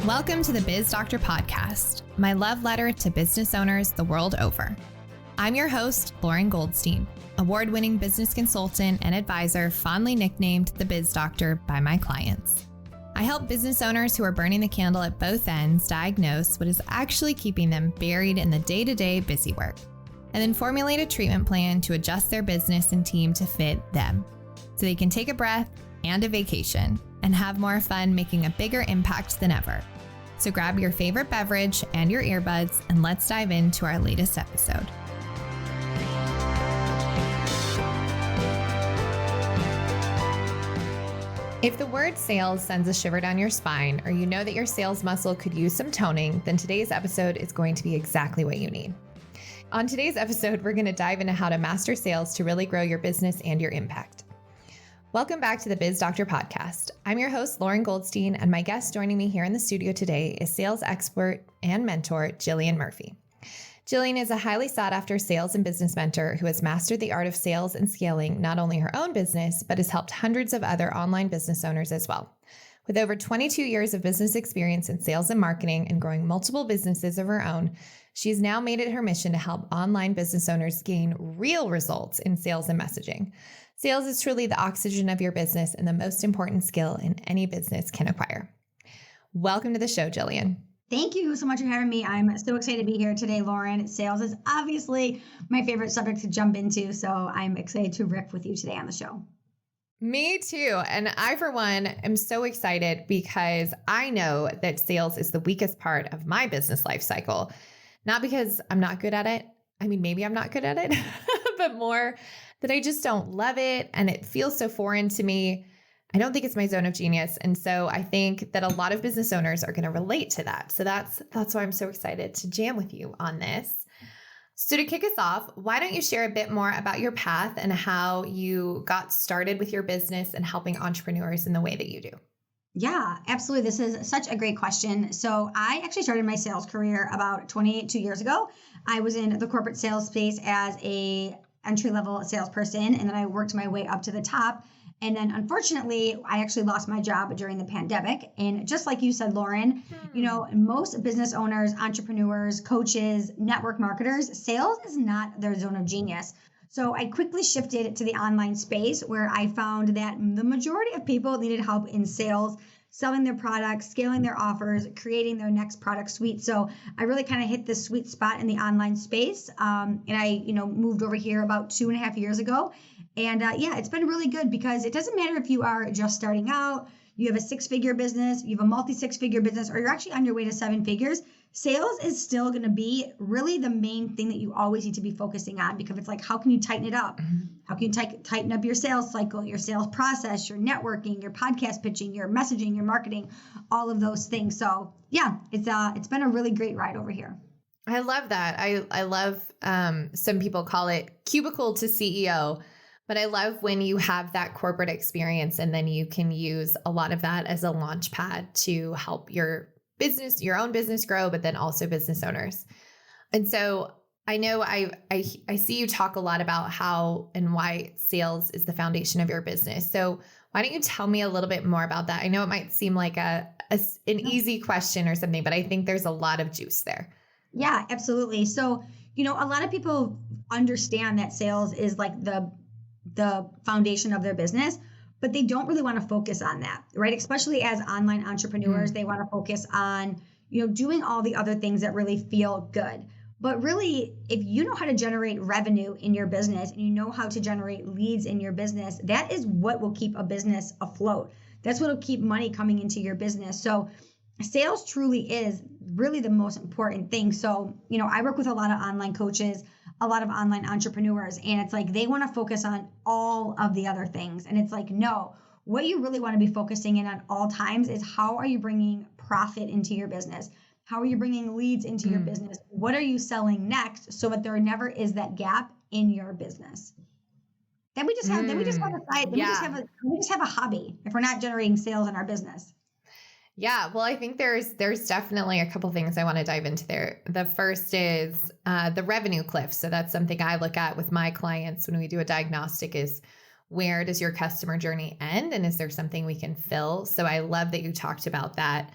Welcome to the Biz Doctor Podcast, my love letter to business owners the world over. I'm your host, Lauren Goldstein, award-winning business consultant and advisor fondly nicknamed the Biz Doctor by my clients. I help business owners who are burning the candle at both ends diagnose what is actually keeping them buried in the day-to-day busy work, and then formulate a treatment plan to adjust their business and team to fit them, so they can take a breath and a vacation and have more fun making a bigger impact than ever. So grab your favorite beverage and your earbuds, and let's dive into our latest episode. If the word sales sends a shiver down your spine, or you know that your sales muscle could use some toning, then today's episode is going to be exactly what you need. On today's episode, we're going to dive into how to master sales to really grow your business and your impact. Welcome back to the Biz Doctor Podcast. I'm your host, Lauren Goldstein, and my guest joining me here in the studio today is sales expert and mentor, Jillian Murphy. Jillian is a highly sought after sales and business mentor who has mastered the art of sales and scaling not only her own business, but has helped hundreds of other online business owners as well. With over 22 years of business experience in sales and marketing and growing multiple businesses of her own, she's now made it her mission to help online business owners gain real results in sales and messaging. Sales is truly the oxygen of your business and the most important skill in any business can acquire. Welcome to the show, Jillian. Thank you so much for having me. I'm so excited to be here today, Lauren. Sales is obviously my favorite subject to jump into, so I'm excited to riff with you today on the show. Me too. And I, for one, am so excited because I know that sales is the weakest part of my business life cycle. Not because I'm not good at it. I mean, maybe I'm not good at it, but more that I just don't love it. And it feels so foreign to me. I don't think it's my zone of genius. And so I think that a lot of business owners are going to relate to that. So that's why I'm so excited to jam with you on this. So to kick us off, why don't you share a bit more about your path and how you got started with your business and helping entrepreneurs in the way that you do? Yeah, absolutely. This is such a great question. So I actually started my sales career about 22 years ago. I was in the corporate sales space as a entry-level salesperson, and then I worked my way up to the top. And then unfortunately, I actually lost my job during the pandemic. And just like you said, Lauren, most business owners, entrepreneurs, coaches, network marketers, sales is not their zone of genius. So I quickly shifted to the online space where I found that the majority of people needed help in sales, selling their products, scaling their offers, creating their next product suite. So I really kind of hit the sweet spot in the online space. And I, moved over here about 2.5 years ago. And it's been really good because it doesn't matter if you are just starting out, you have a 6-figure business, you have a multi-6-figure business, or you're actually on your way to 7 figures. Sales is still going to be really the main thing that you always need to be focusing on, because it's like, how can you tighten it up? How can you tighten up your sales cycle, your sales process, your networking, your podcast pitching, your messaging, your marketing, all of those things. So yeah, it's been a really great ride over here. I love that. I love, some people call it cubicle to CEO, but I love when you have that corporate experience and then you can use a lot of that as a launch pad to help your business, your own business grow, but then also business owners. And so I know I see you talk a lot about how and why sales is the foundation of your business. So why don't you tell me a little bit more about that? I know it might seem like an easy question or something, but I think there's a lot of juice there. Yeah, absolutely. So, a lot of people understand that sales is like the foundation of their business, but they don't really want to focus on that, right? Especially as online entrepreneurs, they want to focus on, doing all the other things that really feel good. But really, if you know how to generate revenue in your business and you know how to generate leads in your business, that is what will keep a business afloat. That's what will keep money coming into your business. So sales truly is really the most important thing. So, I work with a lot of online coaches, a lot of online entrepreneurs, and it's like they want to focus on all of the other things. And it's like, no, what you really want to be focusing in on all times is how are you bringing profit into your business? How are you bringing leads into your business? What are you selling next so that there never is that gap in your business? Then we just have we just have a hobby if we're not generating sales in our business. Yeah, well, I think there's definitely a couple things I want to dive into there. The first is the revenue cliff. So that's something I look at with my clients when we do a diagnostic is where does your customer journey end? And is there something we can fill? So I love that you talked about that.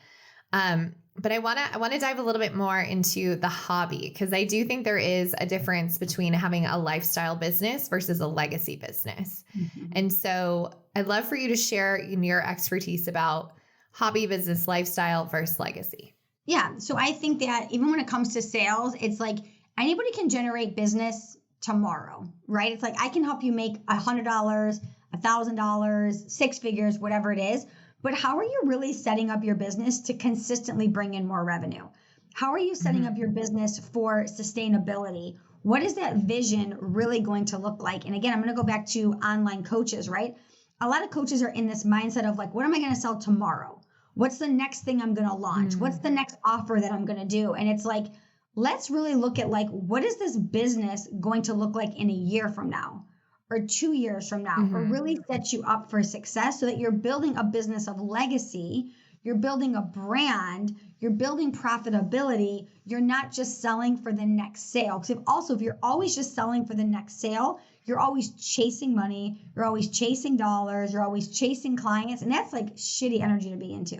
But I want to dive a little bit more into the hobby, because I do think there is a difference between having a lifestyle business versus a legacy business. Mm-hmm. And so I'd love for you to share your expertise about hobby, business, lifestyle versus legacy. Yeah. So I think that even when it comes to sales, it's like anybody can generate business tomorrow, right? It's like I can help you make $100, $1,000, six figures, whatever it is. But how are you really setting up your business to consistently bring in more revenue? How are you setting up your business for sustainability? What is that vision really going to look like? And again, I'm going to go back to online coaches, right? A lot of coaches are in this mindset of like, what am I going to sell tomorrow? What's the next thing I'm going to launch? What's the next offer that I'm going to do? And it's like, let's really look at like, what is this business going to look like in a year from now or 2 years from now, or really set you up for success so that you're building a business of legacy, you're building a brand, you're building profitability. You're not just selling for the next sale. Because if you're always just selling for the next sale, you're always chasing money, you're always chasing dollars, you're always chasing clients. And that's like shitty energy to be into.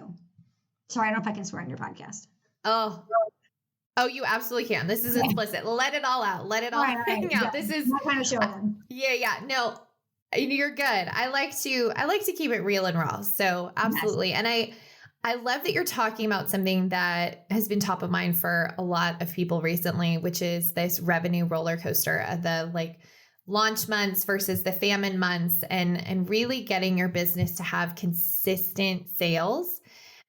Sorry, I don't know if I can swear on your podcast. Oh, you absolutely can. This is explicit. Let it all out. Let it all hang out. This is my kind of show then. Yeah. No, you're good. I like to keep it real and raw. So absolutely. Yes. And I love that you're talking about something that has been top of mind for a lot of people recently, which is this revenue roller coaster of the like launch months versus the famine months, and really getting your business to have consistent sales.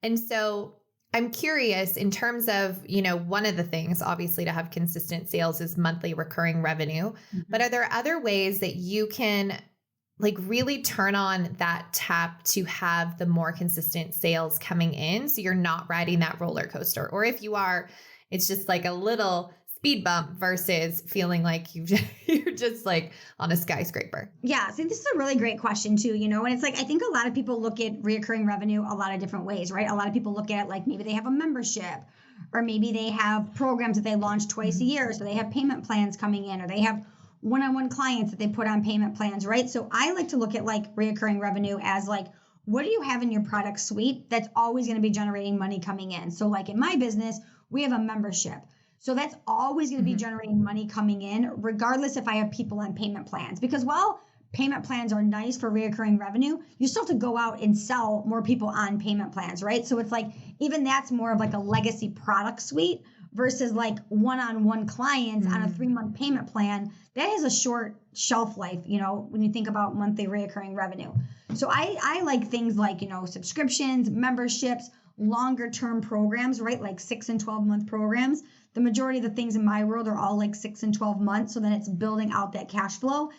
And so I'm curious in terms of, one of the things obviously to have consistent sales is monthly recurring revenue, but are there other ways that you can like really turn on that tap to have the more consistent sales coming in so you're not riding that roller coaster? Or if you are, it's just like a little speed bump versus feeling like you're just like on a skyscraper? Yeah, so this is a really great question too, and it's like, I think a lot of people look at reoccurring revenue a lot of different ways, right? A lot of people look at it like maybe they have a membership, or maybe they have programs that they launch twice a year. So they have payment plans coming in, or they have one-on-one clients that they put on payment plans, right? So I like to look at like reoccurring revenue as like, what do you have in your product suite that's always going to be generating money coming in? So like in my business, we have a membership. So that's always going to be generating money coming in, regardless if I have people on payment plans. Because while payment plans are nice for reoccurring revenue, you still have to go out and sell more people on payment plans, right? So it's like, even that's more of like a legacy product suite versus like one-on-one clients on a 3-month payment plan. That has a short shelf life, when you think about monthly reoccurring revenue. So I like things like, subscriptions, memberships, longer term programs, right? Like 6 and 12 month programs. The majority of the things in my world are all like 6 and 12 months. So then it's building out that cash flow.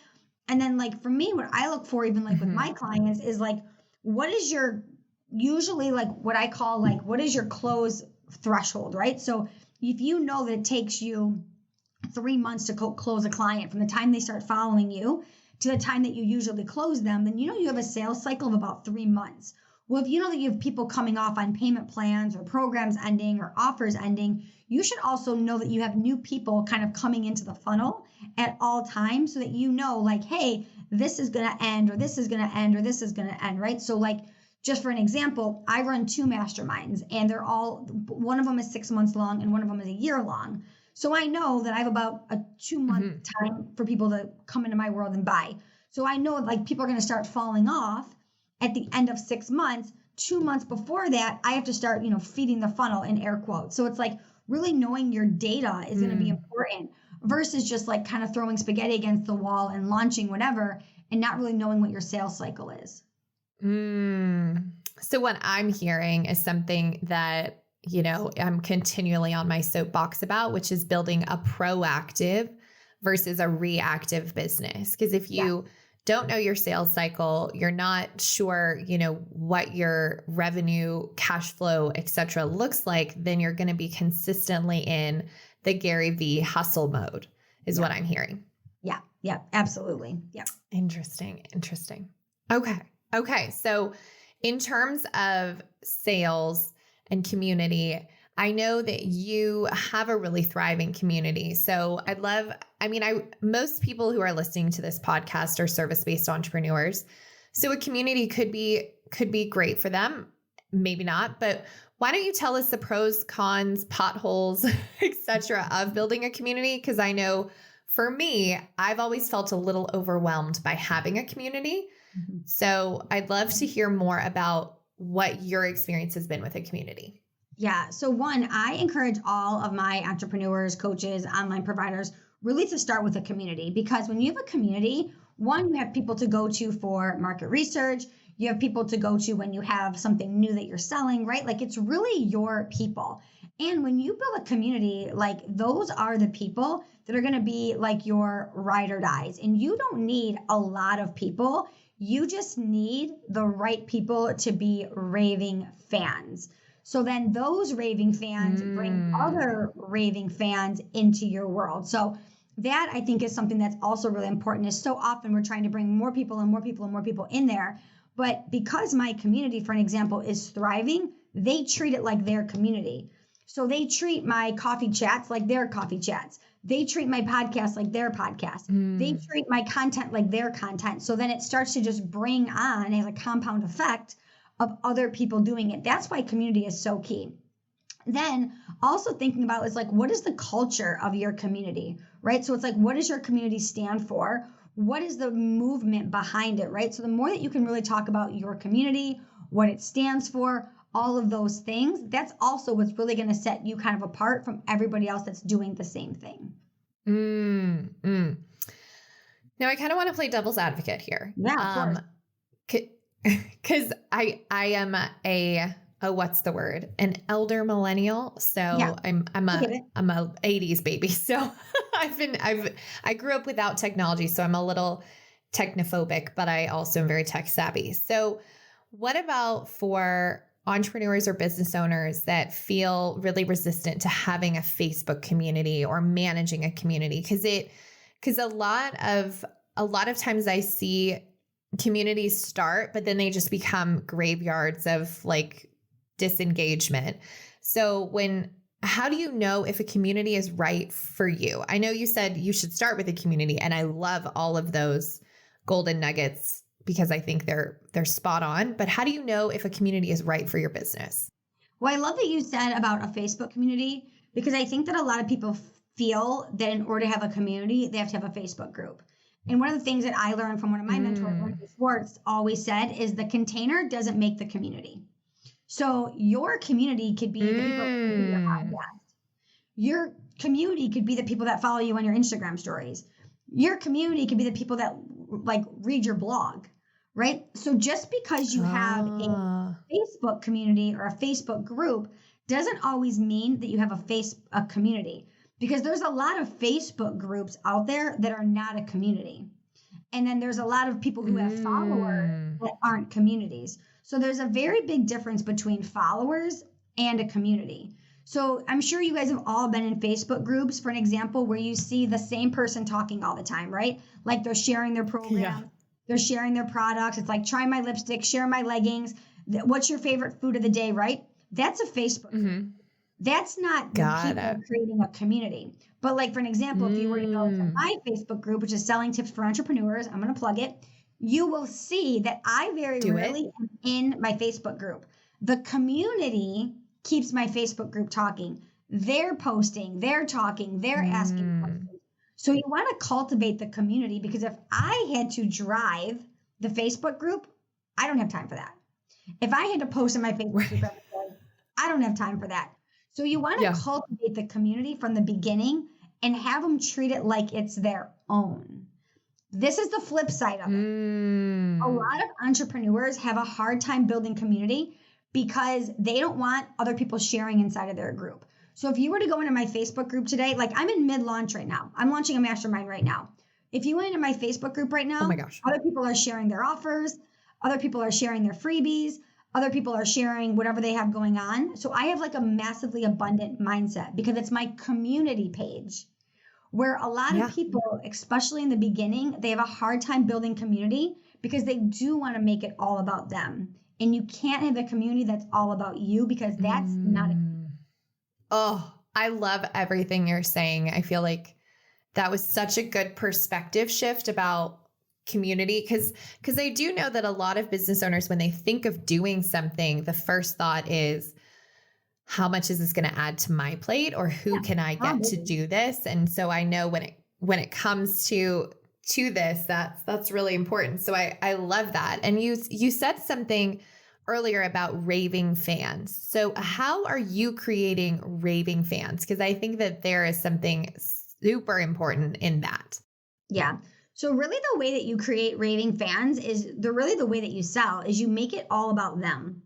And then like for me, what I look for even like with my clients is like, what is your, usually like what I call like, what is your close threshold, right? So if you know that it takes you 3 months to close a client from the time they start following you to the time that you usually close them, then you have a sales cycle of about 3 months. Well, if you know that you have people coming off on payment plans or programs ending or offers ending, you should also know that you have new people kind of coming into the funnel at all times so that like, hey, this is going to end, or this is going to end, or this is going to end, right? So like, just for an example, I run 2 masterminds, and they're all, one of them is 6 months long and one of them is a year long. So I know that I have about a 2-month time for people to come into my world and buy. So I know like people are going to start falling off at the end of 6 months. 2 months before that, I have to start, feeding the funnel in air quotes. So it's like really knowing your data is going to be important versus just like kind of throwing spaghetti against the wall and launching whatever and not really knowing what your sales cycle is. So what I'm hearing is something that, I'm continually on my soapbox about, which is building a proactive versus a reactive business. Because if you don't know your sales cycle, you're not sure, what your revenue, cash flow, et cetera, looks like, then you're going to be consistently in the Gary V hustle mode is what I'm hearing. Yeah, absolutely. Yeah. Interesting. Okay. So in terms of sales and community, I know that you have a really thriving community. So most people who are listening to this podcast are service-based entrepreneurs. So a community could be great for them, maybe not. But Why don't you tell us the pros, cons, potholes, etc. of building a community? Because I know for me, I've always felt a little overwhelmed by having a community. Mm-hmm. So I'd love to hear more about what your experience has been with a community. Yeah. So one, I encourage all of my entrepreneurs, coaches, online providers really to start with a community, because when you have a community, one, you have people to go to for market research. You have people to go to when you have something new that you're selling, right? Like it's really your people. And when you build a community, like those are the people that are going to be like your ride or dies. And you don't need a lot of people. You just need the right people to be raving fans. So then those raving fans bring other raving fans into your world. So that I think is something that's also really important, is so often we're trying to bring more people and more people and more people in there. But because my community, for an example, is thriving, they treat it like their community. So they treat my coffee chats like their coffee chats. They treat my podcast like their podcast. They treat my content like their content. So then it starts to just bring on as a compound effect of other people doing it. That's why community is so key. Then also thinking about is like, what is the culture of your community, right? So it's like, what does your community stand for? What is the movement behind it, right? So the more that you can really talk about your community, what it stands for, all of those things, that's also what's really going to set you kind of apart from everybody else that's doing the same thing. Now I kind of want to play devil's advocate here. Yeah, of course. Because I am what's the word? An elder millennial. So Yeah, I'm a 80s baby. So I grew up without technology, so I'm a little technophobic, but I also am very tech savvy. So what about for entrepreneurs or business owners that feel really resistant to having a Facebook community or managing a community? Because a lot of times I see communities start, but then they just become graveyards of like disengagement. So how do you know if a community is right for you? I know you said you should start with a community, and I love all of those golden nuggets because I think they're spot on. But how do you know if a community is right for your business? Well, I love that you said about a Facebook community, because I think that a lot of people feel that in order to have a community, they have to have a Facebook group. And one of the things that I learned from one of my mentors, Lauren Schwartz, always said is the container doesn't make the community. So your community could be the people that listen to your podcast. Your community could be the people that follow you on your Instagram stories. Your community could be the people that like read your blog, right? So just because you have a Facebook community or a Facebook group doesn't always mean that you have a community, because there's a lot of Facebook groups out there that are not a community. And then there's a lot of people who have followers that aren't communities. So there's a very big difference between followers and a community. So I'm sure you guys have all been in Facebook groups, for an example, where you see the same person talking all the time, right? Like they're sharing their program, they're sharing their products. It's like, try my lipstick, share my leggings. What's your favorite food of the day, right? That's a Facebook group. That's not people creating a community. But like, for an example, if you were to go to my Facebook group, which is Selling Tips for Entrepreneurs, I'm going to plug it. You will see that I very rarely am in my Facebook group. The community keeps my Facebook group talking. They're posting, they're talking, they're asking questions. So you want to cultivate the community, because if I had to drive the Facebook group, I don't have time for that. If I had to post in my Facebook group every day, I don't have time for that. So you want to cultivate the community from the beginning and have them treat it like it's their own. This is the flip side of it. A lot of entrepreneurs have a hard time building community because they don't want other people sharing inside of their group. So if you were to go into my Facebook group today, like I'm in mid-launch right now. I'm launching a mastermind right now. If you went into my Facebook group right now, oh my gosh, other people are sharing their offers. Other people are sharing their freebies. Other people are sharing whatever they have going on. So I have like a massively abundant mindset because it's my community page, where a lot of people, especially in the beginning, they have a hard time building community because they do want to make it all about them. And you can't have a community that's all about you, because that's not a community. Oh, I love everything you're saying. I feel like that was such a good perspective shift about community, because I do know that a lot of business owners, when they think of doing something, the first thought is, how much is this going to add to my plate, or who can I get to do this? And so I know when it comes to this, that's really important. So I love that. And you said something earlier about raving fans. So how are you creating raving fans? Because I think that there is something super important in that. Yeah. So really the way that you create raving fans is really the way that you sell is you make it all about them.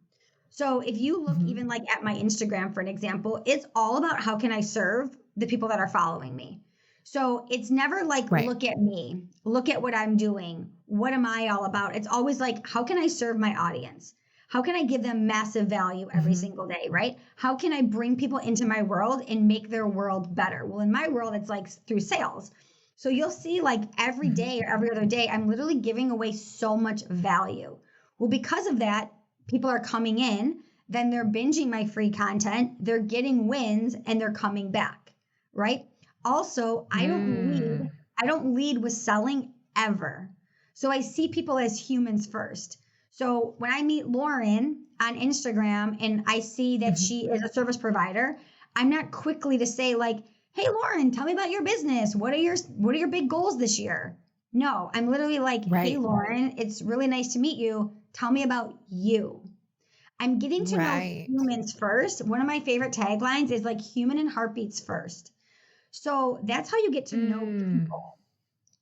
So if you look even like at my Instagram, for an example, it's all about how can I serve the people that are following me. So it's never like, look at me, look at what I'm doing. What am I all about? It's always like, how can I serve my audience? How can I give them massive value every single day, right? How can I bring people into my world and make their world better? Well, in my world, it's like through sales. So you'll see like every day or every other day, I'm literally giving away so much value. Well, because of that, people are coming in, then they're binging my free content, they're getting wins, and they're coming back, right? Also, I don't lead with selling ever. So I see people as humans first. So when I meet Lauren on Instagram and I see that she is a service provider, I'm not quickly to say like, hey, Lauren, tell me about your business. What are your big goals this year? No, I'm literally like, hey, Lauren, it's really nice to meet you. Tell me about you. I'm getting to know humans first. One of my favorite taglines is like human and heartbeats first. So that's how you get to know people.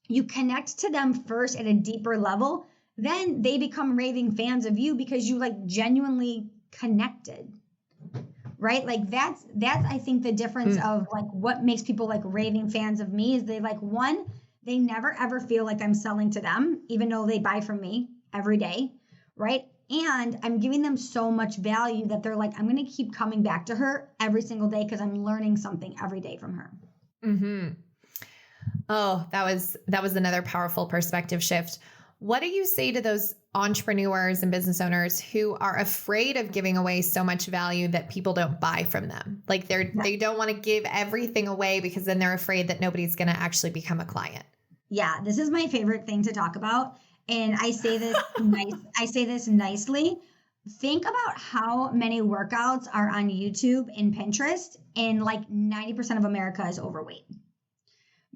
You connect to them first at a deeper level. Then they become raving fans of you because you like genuinely connected, right? Like that's I think the difference of like what makes people like raving fans of me is they like, one, they never ever feel like I'm selling to them, even though they buy from me every day, right? And I'm giving them so much value that they're like, I'm going to keep coming back to her every single day because I'm learning something every day from her. Oh, that was another powerful perspective shift. What do you say to those entrepreneurs and business owners who are afraid of giving away so much value that people don't buy from them? Like they don't want to give everything away because then they're afraid that nobody's going to actually become a client. Yeah, this is my favorite thing to talk about. And I say this nicely. Think about how many workouts are on YouTube and Pinterest, and like 90% of America is overweight.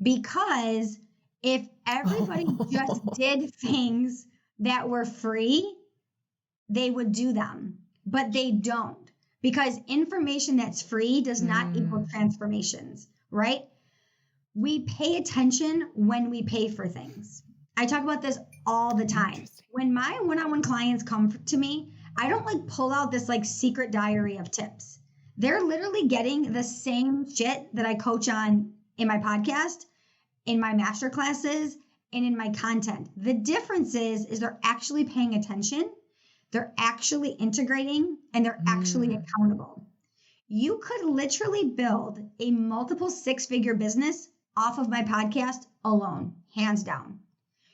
Because if everybody just did things that were free, they would do them, but they don't, because information that's free does not equal transformations, right? We pay attention when we pay for things. I talk about this all the time. When my one-on-one clients come to me, I don't like pull out this like secret diary of tips. They're literally getting the same shit that I coach on in my podcast, in my master classes, and in my content. The difference is they're actually paying attention, they're actually integrating, and they're actually accountable. You could literally build a multiple six-figure business off of my podcast alone, hands down.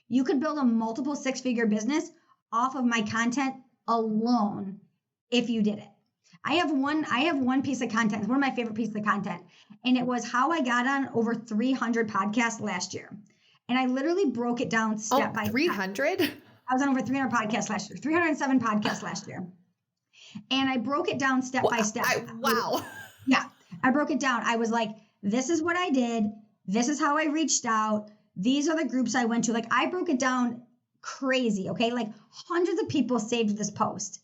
You could build a multiple six-figure business off of my content alone if you did it. I have one piece of content. It's one of my favorite pieces of content. And it was how I got on over 300 podcasts last year. And I literally broke it down step by step. 300? I was on over 300 podcasts last year, 307 podcasts last year. And I broke it down step by step. I broke it down. I was like, this is what I did. This is how I reached out. These are the groups I went to. Like I broke it down crazy. Okay. Like hundreds of people saved this post.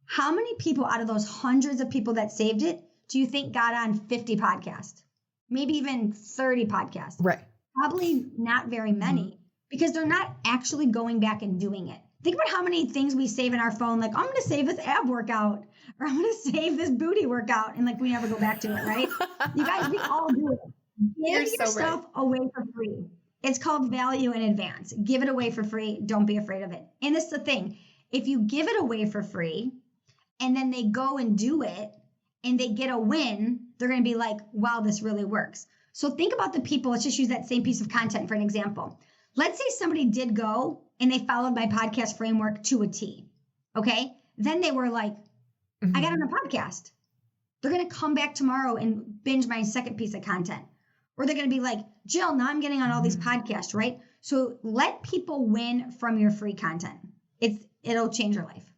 How many people out of those hundreds of people that saved it do you think got on 50 podcasts? Maybe even 30 podcasts. Right. Probably not very many because they're not actually going back and doing it. Think about how many things we save in our phone. Like, I'm going to save this ab workout, or I'm going to save this booty workout. And like, we never go back to it, right? You guys, we all do it. Give your stuff away for free. It's called value in advance. Give it away for free. Don't be afraid of it. And it's the thing. If you give it away for free and then they go and do it and they get a win, they're going to be like, wow, this really works. So think about the people. Let's just use that same piece of content for an example. Let's say somebody did go and they followed my podcast framework to a T. Okay. Then they were like, I got on a podcast. They're going to come back tomorrow and binge my second piece of content. Or they're going to be like, Jill, now I'm getting on all these podcasts, right? So let people win from your free content. It'll change your life.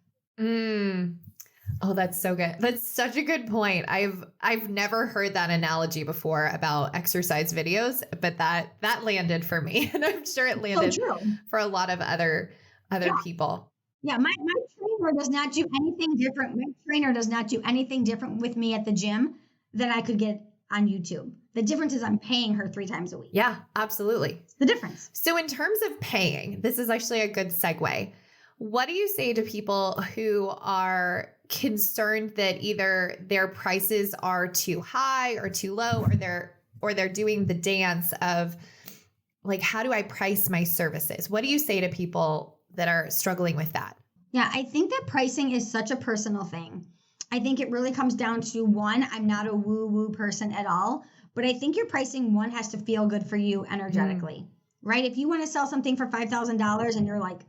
Oh, that's so good. That's such a good point. I've never heard that analogy before about exercise videos, but that landed for me. And I'm sure it landed So true. for a lot of other Yeah. people. Yeah, my trainer does not do anything different. My trainer does not do anything different with me at the gym than I could get on YouTube. The difference is I'm paying her 3 times a week. Yeah, absolutely. It's the difference. So in terms of paying, this is actually a good segue. What do you say to people who are concerned that either their prices are too high or too low, or they're doing the dance of like, how do I price my services? What do you say to people that are struggling with that? Yeah, I think that pricing is such a personal thing. I think it really comes down to one, I'm not a woo-woo person at all, but I think your pricing, one, has to feel good for you energetically, right? If you want to sell something for $5,000 and you're like,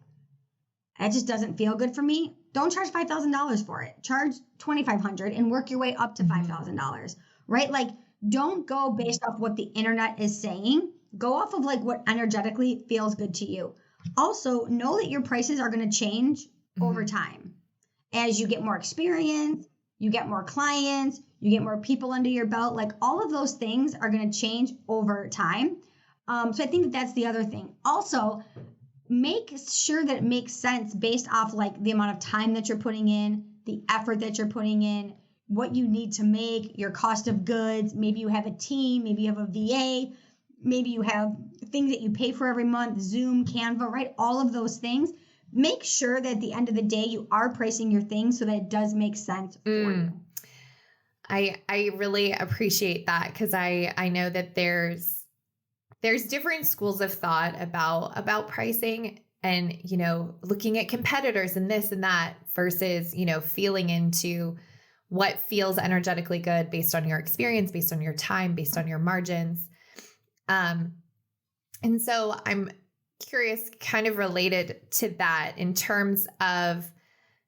that just doesn't feel good for me, don't charge $5,000 for it. Charge $2,500 and work your way up to $5,000, right? Like, don't go based off what the internet is saying. Go off of like what energetically feels good to you. Also, know that your prices are going to change over time. As you get more experience, you get more clients, you get more people under your belt, like all of those things are going to change over time. So I think that's the other thing. Also, make sure that it makes sense based off like the amount of time that you're putting in, the effort that you're putting in, what you need to make, your cost of goods. Maybe you have a team, maybe you have a VA, maybe you have things that you pay for every month, Zoom, Canva, right? All of those things. Make sure that at the end of the day, you are pricing your things so that it does make sense for you. I really appreciate that, because I know that there's different schools of thought about pricing, and, you know, looking at competitors and this and that versus, you know, feeling into what feels energetically good based on your experience, based on your time, based on your margins. And so I'm curious, kind of related to that in terms of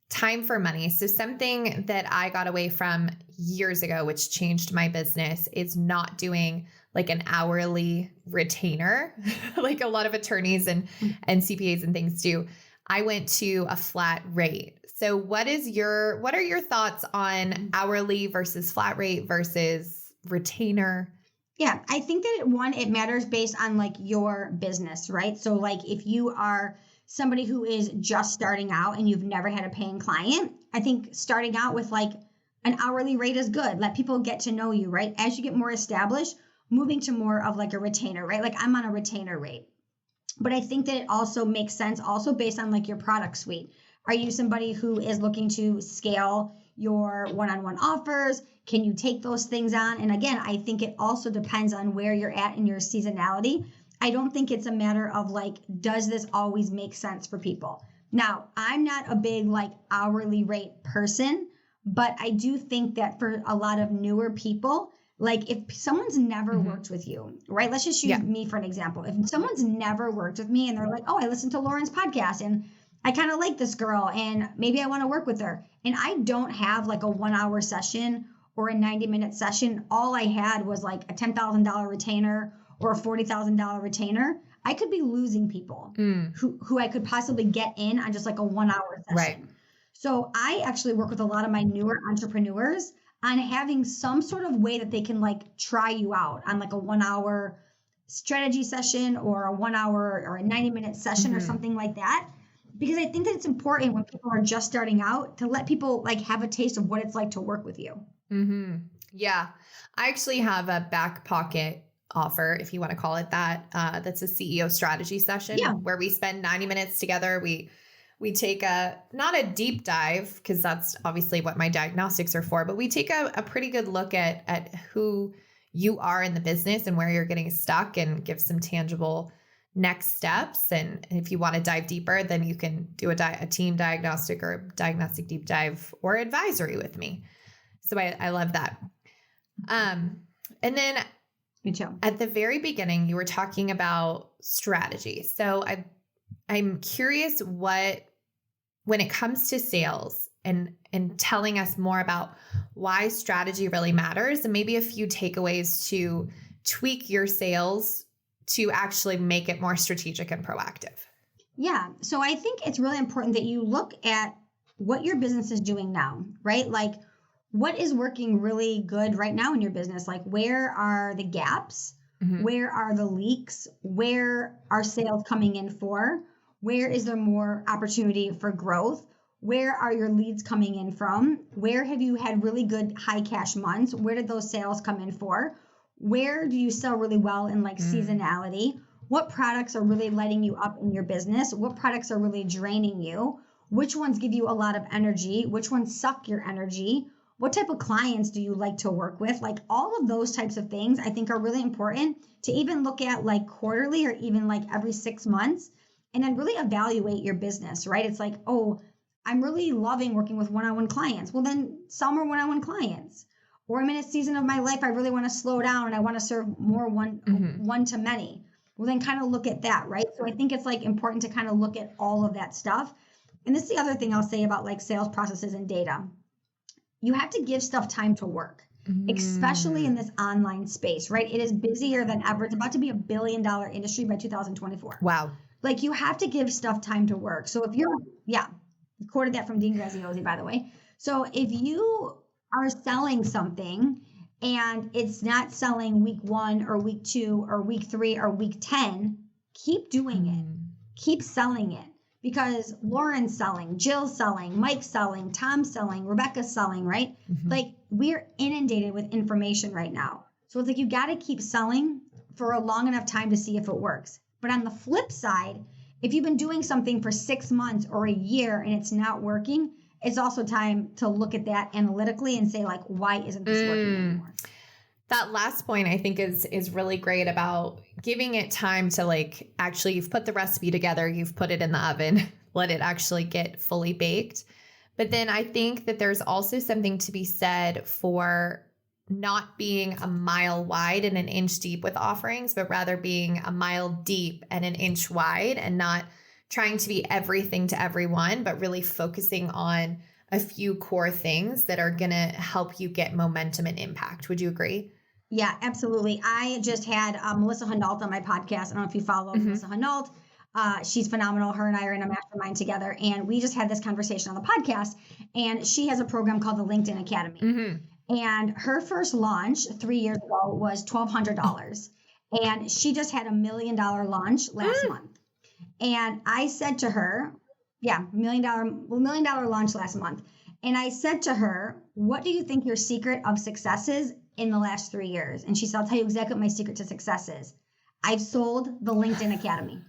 time for money. So something that I got away from years ago, which changed my business, is not doing like an hourly retainer, like a lot of attorneys and CPAs and things do. I went to a flat rate. So what are your thoughts on hourly versus flat rate versus retainer? Yeah, I think that it matters based on like your business, right? So like if you are somebody who is just starting out and you've never had a paying client, I think starting out with like an hourly rate is good. Let people get to know you, right? As you get more established, moving to more of like a retainer, right? Like I'm on a retainer rate. But I think that it also makes sense also based on like your product suite. Are you somebody who is looking to scale your one-on-one offers? Can you take those things on? And again, I think it also depends on where you're at in your seasonality. I don't think it's a matter of like, does this always make sense for people? Now, I'm not a big like hourly rate person, but I do think that for a lot of newer people, like if someone's never worked with you, right? Let's just use me for an example. If someone's never worked with me and they're like, oh, I listened to Lauren's podcast and I kind of like this girl and maybe I want to work with her. And I don't have like a 1 hour session or a 90-minute session. All I had was like a $10,000 retainer or a $40,000 retainer. I could be losing people who I could possibly get in on just like a 1 hour session. Right. So I actually work with a lot of my newer entrepreneurs on having some sort of way that they can like try you out on like a 1 hour strategy session or a 1 hour or a 90-minute session or something like that. Because I think that it's important when people are just starting out to let people like have a taste of what it's like to work with you. Yeah. I actually have a back pocket offer, if you want to call it that. That's a CEO strategy session where we spend 90 minutes together. We take not a deep dive, because that's obviously what my diagnostics are for, but we take a pretty good look at who you are in the business and where you're getting stuck and give some tangible next steps. And if you want to dive deeper, then you can do a team diagnostic or diagnostic deep dive or advisory with me. So I love that. And then Me too. at the very beginning, you were talking about strategy. So I'm curious when it comes to sales and telling us more about why strategy really matters, and maybe a few takeaways to tweak your sales to actually make it more strategic and proactive. Yeah. So I think it's really important that you look at what your business is doing now, right? Like what is working really good right now in your business? Like where are the gaps? Where are the leaks? Where are sales coming in for? Where is there more opportunity for growth? Where are your leads coming in from? Where have you had really good high cash months? Where did those sales come in for? Where do you sell really well in like seasonality? What products are really lighting you up in your business? What products are really draining you? Which ones give you a lot of energy? Which ones suck your energy? What type of clients do you like to work with? Like all of those types of things I think are really important to even look at like quarterly or even like every 6 months and then really evaluate your business, right? It's like, oh, I'm really loving working with one-on-one clients. Well, then sell more one-on-one clients. Or I'm in a season of my life, I really want to slow down and I want to serve more one to many. Well, then kind of look at that, right? So I think it's like important to kind of look at all of that stuff. And this is the other thing I'll say about like sales processes and data. You have to give stuff time to work, especially in this online space, right? It is busier than ever. It's about to be $1 billion industry by 2024. Wow. Like you have to give stuff time to work. So if you're, quoted that from Dean Graziosi, by the way. So if you are selling something and it's not selling week 1 or week 2 or week 3 or week 10, keep doing it. Keep selling it. Because Lauren's selling, Jill's selling, Mike's selling, Tom's selling, Rebecca's selling, right? Like we're inundated with information right now. So it's like you got to keep selling for a long enough time to see if it works. But on the flip side, if you've been doing something for 6 months or a year and it's not working, it's also time to look at that analytically and say like, why isn't this working anymore? That last point I think is really great about giving it time to like, actually you've put the recipe together, you've put it in the oven, let it actually get fully baked. But then I think that there's also something to be said for not being a mile wide and an inch deep with offerings, but rather being a mile deep and an inch wide and not trying to be everything to everyone, but really focusing on a few core things that are going to help you get momentum and impact. Would you agree? Yeah, absolutely. I just had Melissa Hunault on my podcast. I don't know if you follow Melissa Hunault. She's phenomenal. Her and I are in a mastermind together. And we just had this conversation on the podcast. And she has a program called the LinkedIn Academy. And her first launch 3 years ago was $1,200. And she just had $1 million launch last month. And I said to her, $1 million launch last month. And I said to her, what do you think your secret of success is in the last 3 years? And she said, I'll tell you exactly what my secret to success is. I've sold the LinkedIn Academy.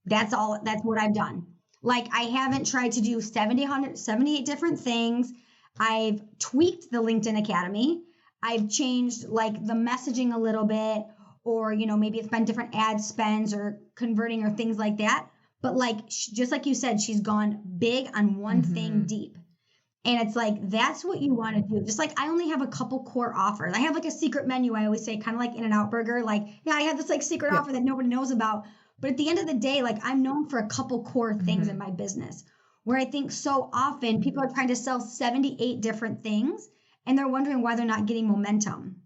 That's all. That's what I've done. Like I haven't tried to do 78 different things. I've tweaked the LinkedIn Academy. I've changed like the messaging a little bit, or, maybe it's been different ad spends or converting or things like that. But like, just like you said, she's gone big on one thing deep. And it's like, that's what you want to do. Just like I only have a couple core offers. I have like a secret menu. I always say kind of like In-N-Out Burger. Like, I have this like secret offer that nobody knows about. But at the end of the day, like I'm known for a couple core things in my business, where I think so often people are trying to sell 78 different things and they're wondering why they're not getting momentum.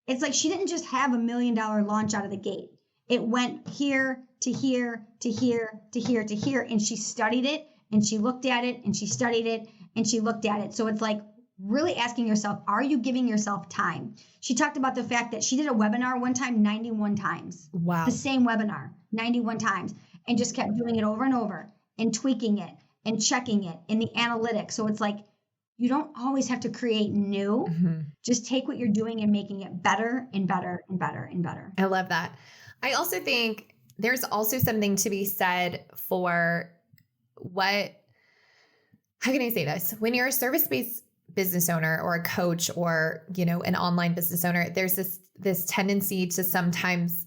It's like she didn't just have $1 million launch out of the gate. It went here to here to here to here to here. And she studied it and she looked at it and she studied it and she looked at it. So it's like really asking yourself, are you giving yourself time? She talked about the fact that she did a webinar one time 91 times. Wow. The same webinar 91 times and just kept doing it over and over and tweaking it and checking it in the analytics. So it's like, you don't always have to create new. Just take what you're doing and making it better and better and better and better. I love that. I also think there's also something to be said for how can I say this? When you're a service-based business owner or a coach or, an online business owner, there's this tendency to sometimes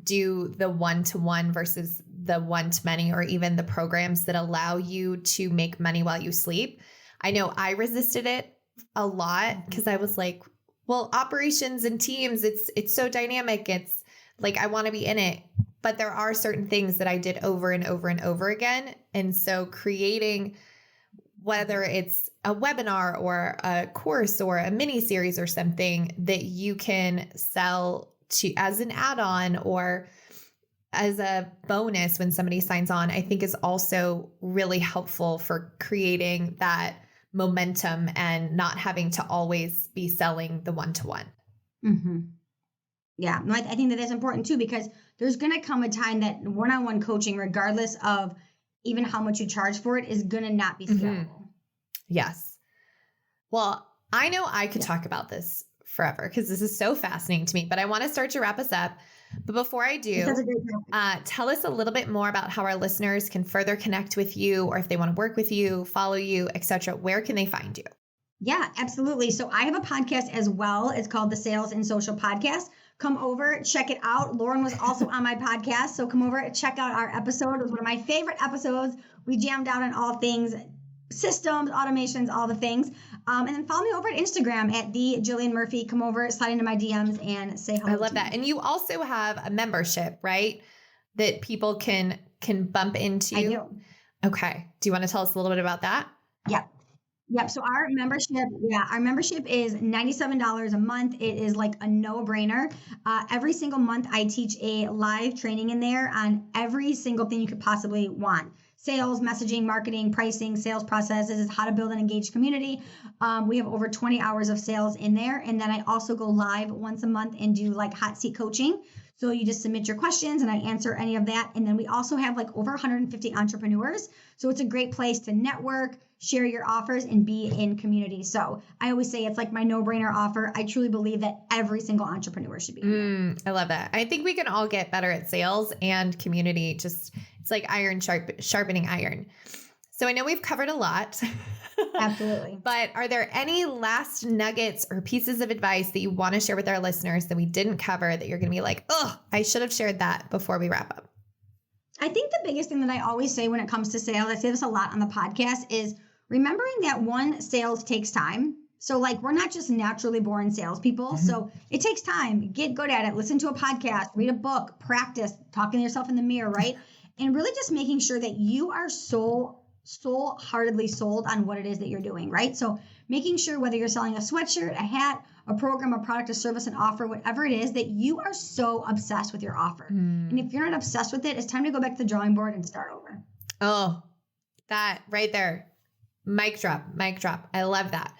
do the one-to-one versus the one-to-many, or even the programs that allow you to make money while you sleep. I know I resisted it a lot because I was like, well, operations and teams, it's so dynamic. It's like, I want to be in it, but there are certain things that I did over and over and over again. And so creating, whether it's a webinar or a course or a mini series or something that you can sell to as an add-on, or as a bonus when somebody signs on, I think is also really helpful for creating that momentum and not having to always be selling the one-to-one. Mm-hmm. Yeah, no, I think that is important too, because there's going to come a time that one-on-one coaching, regardless of even how much you charge for it, is going to not be scalable. Mm-hmm. Yes. Well, I know I could talk about this forever because this is so fascinating to me, but I want to start to wrap us up. But before I do, tell us a little bit more about how our listeners can further connect with you, or if they want to work with you, follow you, etc. Where can they find you? Yeah, absolutely. So I have a podcast as well. It's called the Sales and Social Podcast. Come over, check it out. Lauren was also on my podcast. So come over and check out our episode. It was one of my favorite episodes. We jammed out on all things, systems, automations, all the things. And then follow me over at Instagram at the Jillian Murphy. Come over, slide into my DMs and say hello. I love that. And you also have a membership, right? That people can bump into. I do. Okay. Do you want to tell us a little bit about that? Yep. So our membership is $97 a month. It is like a no-brainer. Every single month I teach a live training in there on every single thing you could possibly want. Sales, messaging, marketing, pricing, sales processes, how to build an engaged community. We have over 20 hours of sales in there. And then I also go live once a month and do like hot seat coaching. So you just submit your questions and I answer any of that. And then we also have like over 150 entrepreneurs. So it's a great place to network, share your offers, and be in community. So I always say it's like my no-brainer offer. I truly believe that every single entrepreneur should be in there. I love that. I think we can all get better at sales and community. Just it's like iron sharpening iron. So I know we've covered a lot. Absolutely. But are there any last nuggets or pieces of advice that you want to share with our listeners that we didn't cover that you're going to be like, oh, I should have shared that before we wrap up? I think the biggest thing that I always say when it comes to sales, I say this a lot on the podcast, is remembering that sales takes time. So like, we're not just naturally born salespeople. Mm-hmm. So it takes time. Get good at it. Listen to a podcast, read a book, practice, talking to yourself in the mirror, right? And really just making sure that you are soul-heartedly sold on what it is that you're doing, right? So making sure whether you're selling a sweatshirt, a hat, a program, a product, a service, an offer, whatever it is, that you are so obsessed with your offer. And if you're not obsessed with it, it's time to go back to the drawing board and start over. Oh, that right there. Mic drop. I love that.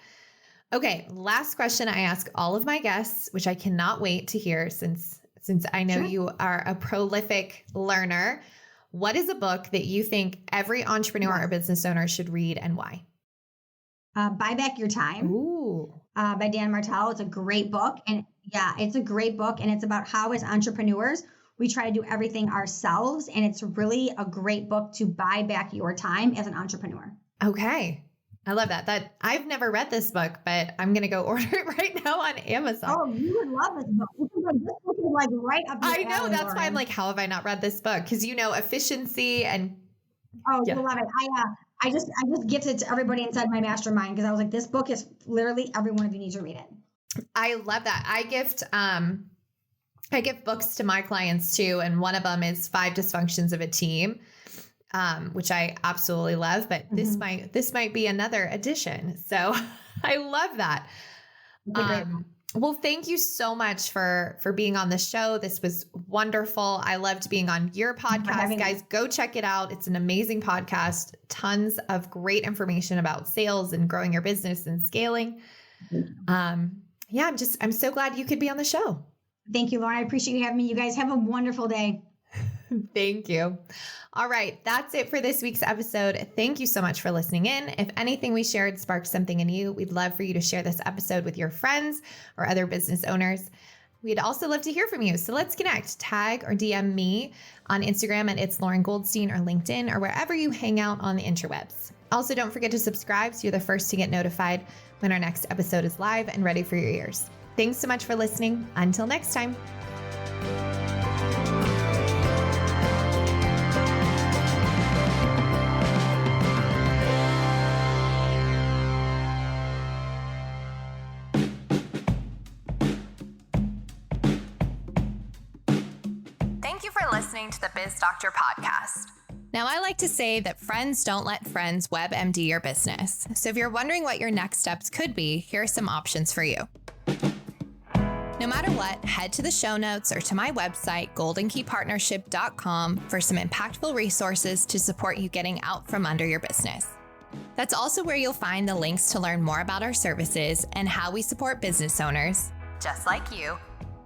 Okay. Last question I ask all of my guests, which I cannot wait to hear since I know you are a prolific learner. What is a book that you think every entrepreneur or business owner should read and why? Buy Back Your Time. Ooh. By Dan Martell. It's a great book. And it's a great book. And it's about how as entrepreneurs, we try to do everything ourselves. And it's really a great book to buy back your time as an entrepreneur. Okay. I love that. I've never read this book, but I'm going to go order it right now on Amazon. Oh, you would love this book. This book is like right up your I know. alley, That's Lauren. why I'm like, how have I not read this book? Because, efficiency and. Oh, you'll love it. I just gifted it to everybody inside my mastermind because I was like, this book is literally every one of you needs to read it. I love that. I gift books to my clients too. And one of them is 5 Dysfunctions of a Team. Which I absolutely love, but this might be another edition. So I love that. Well, thank you so much for being on the show. This was wonderful. I loved being on your podcast. Guys, go check it out. It's an amazing podcast. Tons of great information about sales and growing your business and scaling. I'm so glad you could be on the show. Thank you, Lauren. I appreciate you having me. You guys have a wonderful day. Thank you. All right. That's it for this week's episode. Thank you so much for listening in. If anything we shared sparked something in you, we'd love for you to share this episode with your friends or other business owners. We'd also love to hear from you. So let's connect. Tag or DM me on Instagram at It's Lauren Goldstein or LinkedIn or wherever you hang out on the interwebs. Also, don't forget to subscribe so you're the first to get notified when our next episode is live and ready for your ears. Thanks so much for listening. Until next time. Listening to the Biz Doctor Podcast. Now, I like to say that friends don't let friends WebMD your business. So if you're wondering what your next steps could be, here are some options for you. No matter what, head to the show notes or to my website, goldenkeypartnership.com, for some impactful resources to support you getting out from under your business. That's also where you'll find the links to learn more about our services and how we support business owners, just like you,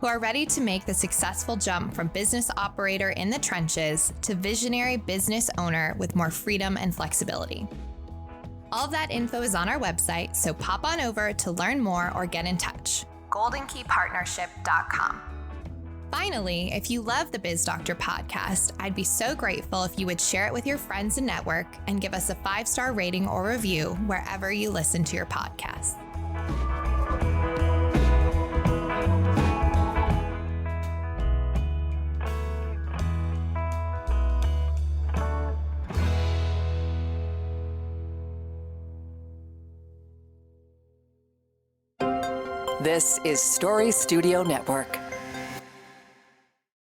who are ready to make the successful jump from business operator in the trenches to visionary business owner with more freedom and flexibility. All of that info is on our website, so pop on over to learn more or get in touch. goldenkeypartnership.com. Finally, if you love the Biz Doctor podcast, I'd be so grateful if you would share it with your friends and network and give us a 5-star rating or review wherever you listen to your podcast. This is Story Studio Network.